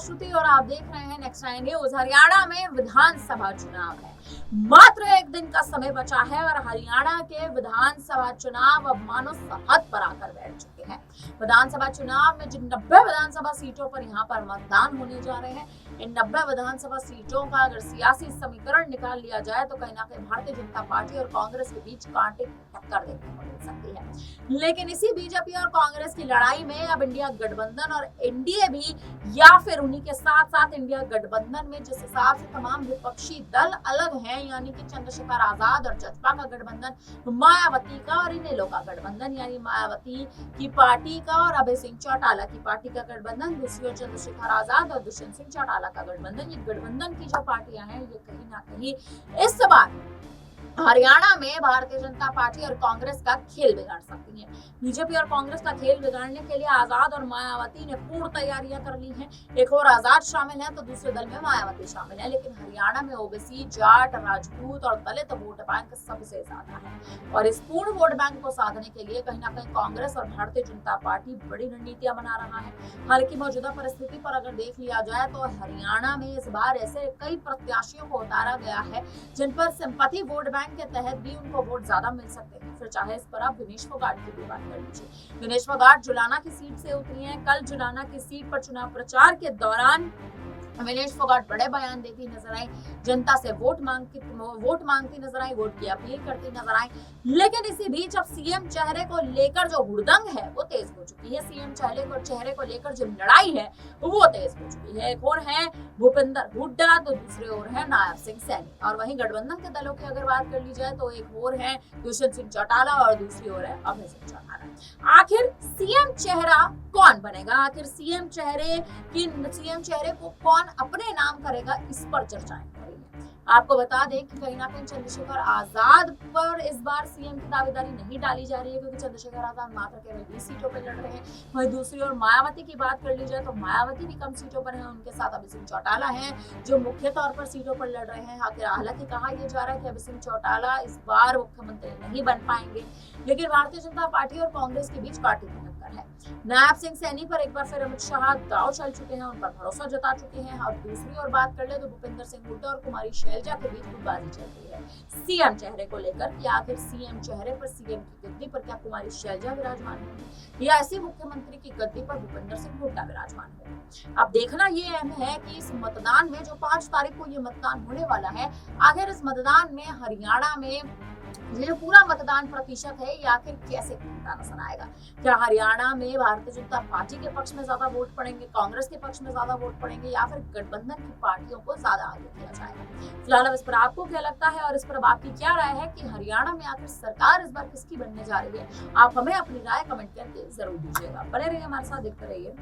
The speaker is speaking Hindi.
श्रुति और आप देख रहे हैं नेक्स्ट 9 न्यूज। हरियाणा में विधानसभा चुनाव है, मात्र एक दिन का समय बचा है और हरियाणा के विधानसभा चुनाव अब मानो सरहद पर आकर बैठ चुके हैं। विधानसभा चुनाव में जिन 90 विधानसभा सीटों पर यहाँ पर मतदान होने जा रहे हैं, इन 90 विधानसभा सीटों का अगर सियासी समीकरण निकाल लिया जाए तो कहीं ना कहीं भारतीय जनता पार्टी और कांग्रेस के बीच कांटे की टक्कर देखने को मिल सकती है। लेकिन इसी बीजेपी और कांग्रेस की लड़ाई में अब इंडिया गठबंधन और एनडीए भी, या फिर उन्हीं के साथ साथ इंडिया गठबंधन में जिस हिसाब से तमाम विपक्षी दल अलग हैं, यानी कि चंद्रशेखर आजाद और जसपा का गठबंधन, मायावती का और इनेलो का गठबंधन, यानी मायावती की पार्टी का और अभय सिंह चौटाला की पार्टी का गठबंधन, दूसरी ओर चंद्रशेखर आजाद और दुष्यंत सिंह चौटाला का गठबंधन। ये गठबंधन की जो पार्टियां हैं ये कहीं ना कहीं इस बार हरियाणा में भारतीय जनता पार्टी और कांग्रेस का खेल बिगाड़ सकती है। बीजेपी और कांग्रेस का खेल बिगाड़ने के लिए आजाद और मायावती ने पूर्ण तैयारियां कर ली हैं। एक और आजाद शामिल है तो दूसरे दल में मायावती शामिल है, लेकिन हरियाणा में ओबीसी, जाट, राजपूत और दलित वोट बैंक सबसे ज्यादा है और इस पूर्ण वोट बैंक को साधने के लिए कहीं ना कहीं कांग्रेस और भारतीय जनता पार्टी बड़ी रणनीतियां बना रहा है। हालांकि मौजूदा परिस्थिति पर अगर देख लिया जाए तो हरियाणा में इस बार ऐसे कई प्रत्याशियों को उतारा गया है जिन पर सिंपैथी वोट बैंक के तहत भी उनको वोट ज्यादा मिल सकते हैं। फिर चाहे इस पर आप विनेश फोगाट की भी बात कर लीजिए। विनेश फोगाट जुलाना की सीट से उतरी हैं। कल जुलाना की सीट पर चुनाव प्रचार के दौरान विनेश फोगाट बड़े बयान देती नजर आई, जनता से वोट मांगती नजर आई, वोट की अपील करती नजर आई। लेकिन इसी बीच अब सीएम चेहरे को लेकर जो हुड़दंग है वो तेज हो चुकी है। सीएम चेहरे को लेकर जो लड़ाई है वो तेज हो चुकी है। एक और है भूपेंद्र हुड्डा तो दूसरे ओर है नायब सिंह सैनी, और वहीं गठबंधन के दलों की अगर बात कर ली जाए तो एक और है दुष्यंत सिंह चौटाला और दूसरी ओर है अभय सिंह चौटाला। आखिर सीएम चेहरा कौन बनेगा? आखिर सीएम चेहरे को कौन अपने नाम करेगा? इस पर चर्चाएं हो रही है। आपको बता दें कि कहीं ना कहीं चंद्रशेखर आजाद पर इस बार सीएम की दावेदारी नहीं डाली जा रही है, क्योंकि चंद्रशेखर आजाद मात्र केवल 20 सीटों पर लड़ रहे हैं। वहीं दूसरी ओर मायावती की बात कर ली जाए तो मायावती भी कम सीटों पर हैं, उनके साथ अभय सिंह चौटाला हैं जो मुख्य तौर पर सीटों पर लड़ रहे हैं। हालांकि कहा यह जा रहा है कि अभय सिंह चौटाला इस बार मुख्यमंत्री नहीं बन पाएंगे, लेकिन भारतीय जनता पार्टी और कांग्रेस के बीच कांटे की टक्कर है। नायब सिंह सैनी पर एक बार फिर अमित शाह दांव चल चुके हैं, उन पर भरोसा जता चुके हैं। और दूसरी ओर बात कर ले तो भूपेंद्र सिंह हुड्डा और कुमारी शैलजा के बीच मुठभेड़ चल रही है सीएम चेहरे को लेकर कि आखिर सीएम चेहरे पर, सीएम की गद्दी पर क्या कुमारी शैलजा विराजमान होंगी या ऐसी मुख्यमंत्री की गद्दी पर भूपेंद्र सिंह हुड्डा विराजमान होंगे। अब देखना ये अहम है कि इस मतदान में जो 5 तारीख को ये मतदान होने वाला है, आखिर इस मतदान में हरियाणा में ये जो पूरा मतदान प्रतिशत है ये आखिर कैसे नजर आएगा? क्या हरियाणा में भारतीय जनता पार्टी के पक्ष में ज्यादा वोट पड़ेंगे, कांग्रेस के पक्ष में ज्यादा वोट पड़ेंगे, या फिर गठबंधन की पार्टियों को ज्यादा आगे किया जाएगा? फिलहाल अब इस पर आपको क्या लगता है और इस पर आपकी क्या राय है कि हरियाणा में आखिर सरकार इस बार किसकी बनने जा रही है? आप हमें अपनी राय कमेंट करके जरूर दीजिएगा। बने रहिए हमारे साथ, देखते रहिए।